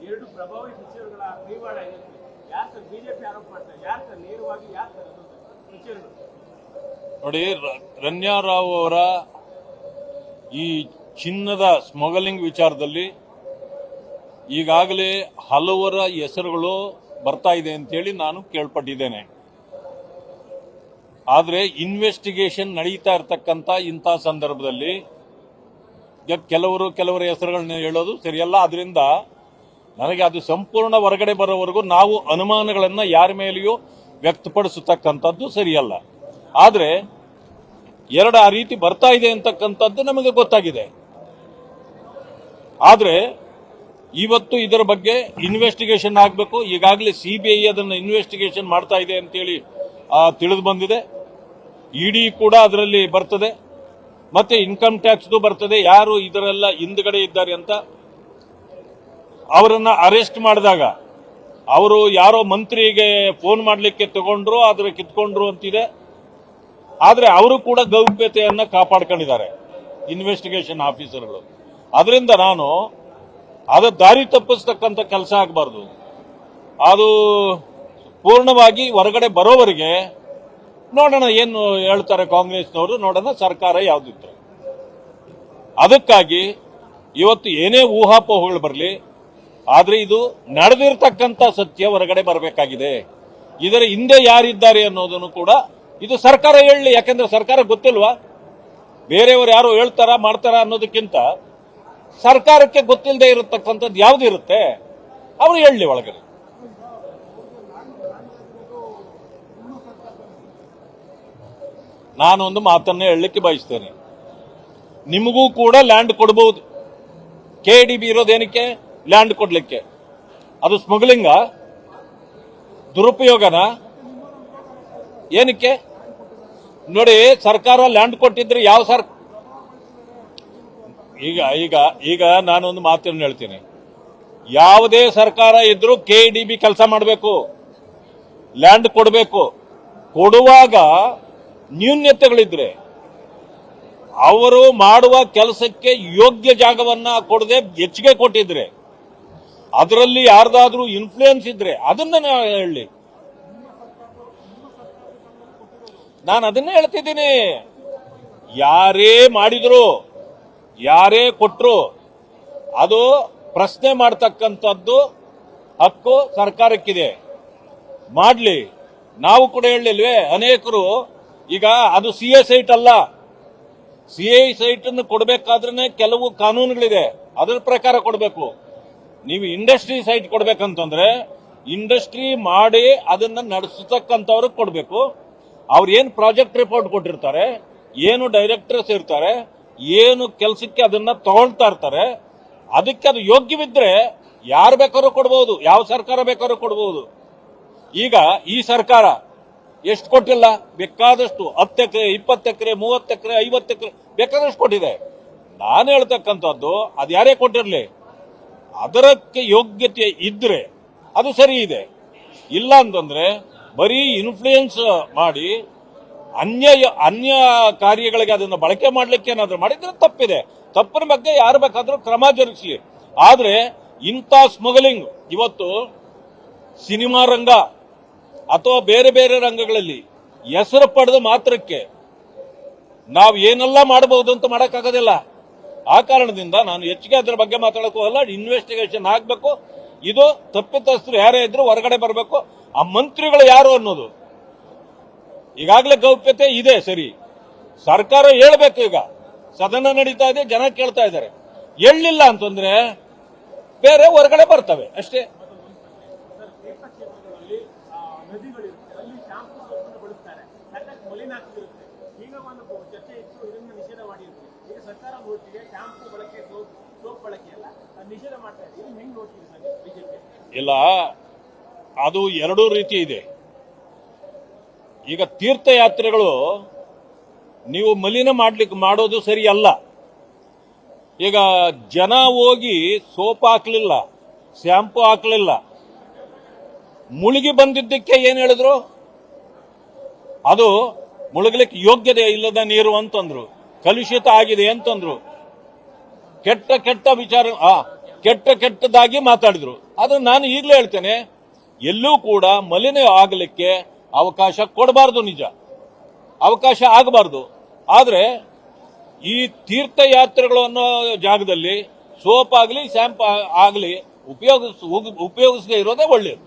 ಎರಡು ಪ್ರಭಾವಿ ಸಚಿವರುಗಳ ಕೈವಾಡ ಇದೆ. ಯಾರು ಸರ್ ಬಿಜೆಪಿ ಆರೋಪ ಮಾಡ್ತಾರೆ? ಯಾರು ಸರ್ ನೇರವಾಗಿ ಯಾರು ಸರ್ ಸಚಿವರುಗಳು? ನೋಡಿ, ರಣ್ಯಾರಾವ್ ಅವರ ಈ ಚಿನ್ನದ ಸ್ಮಗ್ಲಿಂಗ್ ವಿಚಾರದಲ್ಲಿ ಈಗಾಗಲೇ ಹಲವರ ಹೆಸರುಗಳು ಬರ್ತಾ ಇದೆ ಅಂತೇಳಿ ನಾನು ಕೇಳ್ಪಟ್ಟಿದ್ದೇನೆ. ಆದರೆ ಇನ್ವೆಸ್ಟಿಗೇಷನ್ ನಡೀತಾ ಇರತಕ್ಕಂಥ ಇಂಥ ಸಂದರ್ಭದಲ್ಲಿ ಕೆಲವರ ಹೆಸರುಗಳನ್ನ ಹೇಳೋದು ಸರಿಯಲ್ಲ. ಅದರಿಂದ ನನಗೆ ಅದು ಸಂಪೂರ್ಣ ಹೊರಗಡೆ ಬರೋವರೆಗೂ ನಾವು ಅನುಮಾನಗಳನ್ನು ಯಾರ ಮೇಲೆಯೂ ವ್ಯಕ್ತಪಡಿಸತಕ್ಕಂಥದ್ದು ಸರಿಯಲ್ಲ. ಆದರೆ ಆ ರೀತಿ ಬರ್ತಾ ಇದೆ ಅಂತಕ್ಕಂಥದ್ದು ನಮಗೆ ಗೊತ್ತಾಗಿದೆ. ಆದರೆ ಇವತ್ತು ಇದರ ಬಗ್ಗೆ ಇನ್ವೆಸ್ಟಿಗೇಷನ್ ಆಗಬೇಕು. ಈಗಾಗಲೇ ಸಿಬಿಐ ಅದನ್ನು ಇನ್ವೆಸ್ಟಿಗೇಷನ್ ಮಾಡ್ತಾ ಇದೆ ಅಂತೇಳಿ ತಿಳಿದು ಬಂದಿದೆ. ಇಡಿ ಕೂಡ ಅದರಲ್ಲಿ ಬರ್ತದೆ, ಮತ್ತೆ ಇನ್ಕಮ್ ಟ್ಯಾಕ್ಸ್ದು ಬರ್ತದೆ. ಯಾರು ಇದರೆಲ್ಲ ಹಿಂದ್ಗಡೆ ಇದ್ದಾರೆ ಅಂತ ಅವರನ್ನ ಅರೆಸ್ಟ್ ಮಾಡಿದಾಗ ಅವರು ಯಾರೋ ಮಂತ್ರಿಗೆ ಫೋನ್ ಮಾಡಲಿಕ್ಕೆ ತಗೊಂಡ್ರು, ಅದರ ಕಿತ್ಕೊಂಡ್ರು ಅಂತಿದೆ. ಆದರೆ ಅವರು ಕೂಡ ಗೌಪ್ಯತೆಯನ್ನ ಕಾಪಾಡ್ಕೊಂಡಿದ್ದಾರೆ ಇನ್ವೆಸ್ಟಿಗೇಷನ್ ಆಫೀಸರ್ಗಳು. ಅದರಿಂದ ನಾನು ಅದು ದಾರಿ ತಪ್ಪಿಸ್ತಕ್ಕಂಥ ಕೆಲಸ ಆಗಬಾರ್ದು. ಅದು ಪೂರ್ಣವಾಗಿ ಹೊರಗಡೆ ಬರೋವರೆಗೆ ನೋಡೋಣ ಏನು ಹೇಳ್ತಾರೆ ಕಾಂಗ್ರೆಸ್ನವರು, ನೋಡೋಣ ಸರ್ಕಾರ ಯಾವ್ದಿತ್ತು. ಅದಕ್ಕಾಗಿ ಇವತ್ತು ಏನೇ ಊಹಾಪೋಹಗಳು ಬರಲಿ, ಆದ್ರೆ ಇದು ನಡೆದಿರ್ತಕ್ಕಂಥ ಸತ್ಯ ಹೊರಗಡೆ ಬರಬೇಕಾಗಿದೆ. ಇದರ ಹಿಂದೆ ಯಾರಿದ್ದಾರೆ ಅನ್ನೋದನ್ನು ಕೂಡ ಇದು ಸರ್ಕಾರ ಹೇಳಲಿ. ಯಾಕೆಂದ್ರೆ ಸರ್ಕಾರ ಗೊತ್ತಿಲ್ವಾ, ಬೇರೆಯವರು ಯಾರು ಹೇಳ್ತಾರ ಮಾಡ್ತಾರ ಅನ್ನೋದಕ್ಕಿಂತ ಸರ್ಕಾರಕ್ಕೆ ಗೊತ್ತಿಲ್ಲದೆ ಇರತಕ್ಕಂಥದ್ದು ಯಾವ್ದಿರುತ್ತೆ ಅವರು ಹೇಳಲಿ ಒಳಗಡೆ. ನಾನೊಂದು ಮಾತನ್ನ ಹೇಳಲಿಕ್ಕೆ ಬಯಸ್ತೇನೆ. ನಿಮಗೂ ಕೂಡ ಲ್ಯಾಂಡ್ ಕೊಡಬಹುದು. KDB ಇರೋದೇನಕ್ಕೆ? ಲ್ಯಾಂಡ್ ಕೊಡ್ಲಿಕ್ಕೆ. ಅದು ಸ್ಮಗ್ಲಿಂಗ, ದುರುಪಯೋಗನ? ಏನಕ್ಕೆ? ನೋಡಿ, ಸರ್ಕಾರ ಲ್ಯಾಂಡ್ ಕೊಟ್ಟಿದ್ರೆ ಯಾವ ಈಗ ನಾನೊಂದು ಮಾತನ್ನು ಹೇಳ್ತೀನಿ. ಯಾವುದೇ ಸರ್ಕಾರ ಇದ್ರೂ KDB ಕೆಲಸ ಮಾಡಬೇಕು, ಲ್ಯಾಂಡ್ ಕೊಡಬೇಕು. ಕೊಡುವಾಗ ನ್ಯೂನ್ಯತೆಗಳಿದ್ರೆ ಅವರು ಮಾಡುವ ಕೆಲಸಕ್ಕೆ ಯೋಗ್ಯ ಜಾಗವನ್ನ ಕೊಡದೆ ಹೆಚ್ಚಿಗೆ ಕೊಟ್ಟಿದ್ರೆ, ಅದರಲ್ಲಿ ಯಾರ್ದಾದ್ರೂ ಇನ್ಫ್ಲೂಯೆನ್ಸ್ ಇದ್ರೆ ಅದನ್ನ ಹೇಳಿ. ನಾನು ಅದನ್ನೇ ಹೇಳ್ತಿದ್ದೀನಿ. ಯಾರೇ ಮಾಡಿದ್ರು, ಯಾರೇ ಕೊಟ್ರು, ಅದು ಪ್ರಶ್ನೆ ಮಾಡತಕ್ಕಂಥದ್ದು ಹಕ್ಕು ಸರ್ಕಾರಕ್ಕಿದೆ. ಮಾಡ್ಲಿ. ನಾವು ಕೂಡ ಹೇಳಿಲ್ವೇ, ಅನೇಕರು ಈಗ ಅದು CA ಸೈಟ್ ಅಲ್ಲ, CA ಸೈಟ್ ಅನ್ನು ಕೊಡಬೇಕಾದ್ರೆ ಕೆಲವು ಕಾನೂನುಗಳಿದೆ, ಅದರ ಪ್ರಕಾರ ಕೊಡಬೇಕು. ನೀವು ಇಂಡಸ್ಟ್ರಿ ಸೈಟ್ ಕೊಡ್ಬೇಕಂತಂದ್ರೆ ಇಂಡಸ್ಟ್ರಿ ಮಾಡಿ ಅದನ್ನ ನಡೆಸತಕ್ಕಂಥವ್ರಿಗೆ ಕೊಡಬೇಕು. ಅವ್ರು ಏನು ಪ್ರಾಜೆಕ್ಟ್ ರಿಪೋರ್ಟ್ ಕೊಟ್ಟಿರ್ತಾರೆ, ಏನು ಡೈರೆಕ್ಟರ್ಸ್ ಇರ್ತಾರೆ, ಏನು ಕೆಲಸಕ್ಕೆ ಅದನ್ನ ತಗೊಳ್ತಾ ಇರ್ತಾರೆ, ಅದಕ್ಕೆ ಅದು ಯೋಗ್ಯವಿದ್ರೆ ಯಾರು ಬೇಕಾದ್ರೂ ಕೊಡಬಹುದು, ಯಾವ ಸರ್ಕಾರ ಬೇಕಾದ್ರೂ ಕೊಡಬಹುದು. ಈಗ ಈ ಸರ್ಕಾರ ಎಷ್ಟು ಕೊಟ್ಟಿಲ್ಲ? ಬೇಕಾದಷ್ಟು 10 ಎಕರೆ, 20 ಎಕರೆ, 30 ಎಕರೆ, 50 ಎಕರೆ ಬೇಕಾದಷ್ಟು ಕೊಟ್ಟಿದೆ. ನಾನು ಹೇಳ್ತಕ್ಕಂಥದ್ದು ಅದು ಯಾರೇ ಕೊಟ್ಟಿರಲಿ, ಅದಕ್ಕೆ ಯೋಗ್ಯತೆ ಇದ್ರೆ ಅದು ಸರಿ ಇದೆ. ಇಲ್ಲ ಅಂತಂದ್ರೆ ಬರೀ ಇನ್ಫ್ಲೂಯೆನ್ಸ್ ಮಾಡಿ ಅನ್ಯ ಕಾರ್ಯಗಳಿಗೆ ಅದನ್ನು ಬಳಕೆ ಮಾಡಲಿಕ್ಕೆ ಏನಾದ್ರೂ ಮಾಡಿದ್ರೆ ತಪ್ಪಿದೆ. ತಪ್ಪಿನ ಬಗ್ಗೆ ಯಾರು ಬೇಕಾದ್ರೂ ಕ್ರಮ ಜರುಗಿಸಲಿ. ಆದ್ರೆ ಇಂಥ ಸ್ಮಗ್ಲಿಂಗ್ ಇವತ್ತು ಸಿನಿಮಾ ರಂಗ ಅಥವಾ ಬೇರೆ ಬೇರೆ ರಂಗಗಳಲ್ಲಿ ಹೆಸರು ಪಡೆದ ಮಾತ್ರಕ್ಕೆ ನಾವು ಏನೆಲ್ಲ ಮಾಡಬಹುದು ಅಂತ ಮಾಡಕ್ಕಾಗೋದಿಲ್ಲ. ಆ ಕಾರಣದಿಂದ ನಾನು ಹೆಚ್ಚಿಗೆ ಅದರ ಬಗ್ಗೆ ಮಾತಾಡಕ್ ಹೋಗಲ್ಲ. ಇನ್ವೆಸ್ಟಿಗೇಷನ್ ಆಗ್ಬೇಕು. ಇದು ತಪ್ಪಿತಸ್ಥರು ಯಾರೇ ಇದ್ರು ಹೊರಗಡೆ ಬರಬೇಕು. ಆ ಮಂತ್ರಿಗಳು ಯಾರು ಅನ್ನೋದು ಈಗಾಗಲೇ ಗೌಪ್ಯತೆ ಇದೆ, ಸರಿ. ಸರ್ಕಾರ ಹೇಳ್ಬೇಕು. ಈಗ ಸದನ ನಡೀತಾ ಇದೆ, ಜನ ಕೇಳ್ತಾ ಇದ್ದಾರೆ. ಹೇಳಿಲ್ಲ ಅಂತಂದ್ರೆ ಬೇರೆ ಹೊರಗಡೆ ಬರ್ತವೆ ಅಷ್ಟೇ. ಇಲ್ಲ, ಅದು ಎರಡೂ ರೀತಿ ಇದೆ. ಈಗ ತೀರ್ಥಯಾತ್ರೆಗಳು ನೀವು ಮಲಿನ ಮಾಡೋದು ಸರಿ ಅಲ್ಲ. ಈಗ ಜನ ಹೋಗಿ ಸೋಪ್ ಹಾಕ್ಲಿಲ್ಲ, ಶಾಂಪು ಹಾಕ್ಲಿಲ್ಲ, ಮುಳುಗಿ ಬಂದಿದ್ದಕ್ಕೆ ಏನ್ ಹೇಳಿದ್ರು? ಅದು ಮುಳುಗಲಿಕ್ಕೆ ಯೋಗ್ಯತೆ ಇಲ್ಲದ ನೀರು ಅಂತಂದ್ರು, ಕಲುಷಿತ ಆಗಿದೆ ಅಂತಂದ್ರು. ಕೆಟ್ಟ ವಿಚಾರ ಕೆಟ್ಟದಾಗಿ ಮಾತಾಡಿದ್ರು. ಅದು ನಾನು ಈಗಲೇ ಹೇಳ್ತೇನೆ, ಎಲ್ಲೂ ಕೂಡ ಮಲಿನ ಆಗಲಿಕ್ಕೆ ಅವಕಾಶ ಕೊಡಬಾರದು, ನಿಜ ಅವಕಾಶ ಆಗಬಾರದು. ಆದ್ರೆ ಈ ತೀರ್ಥಯಾತ್ರೆಗಳು ಅನ್ನೋ ಜಾಗದಲ್ಲಿ ಸೋಪ್ ಆಗಲಿ ಶಾಂಪು ಆಗಲಿ ಉಪಯೋಗಿಸದೇ ಇರೋದೇ ಒಳ್ಳೆಯದು.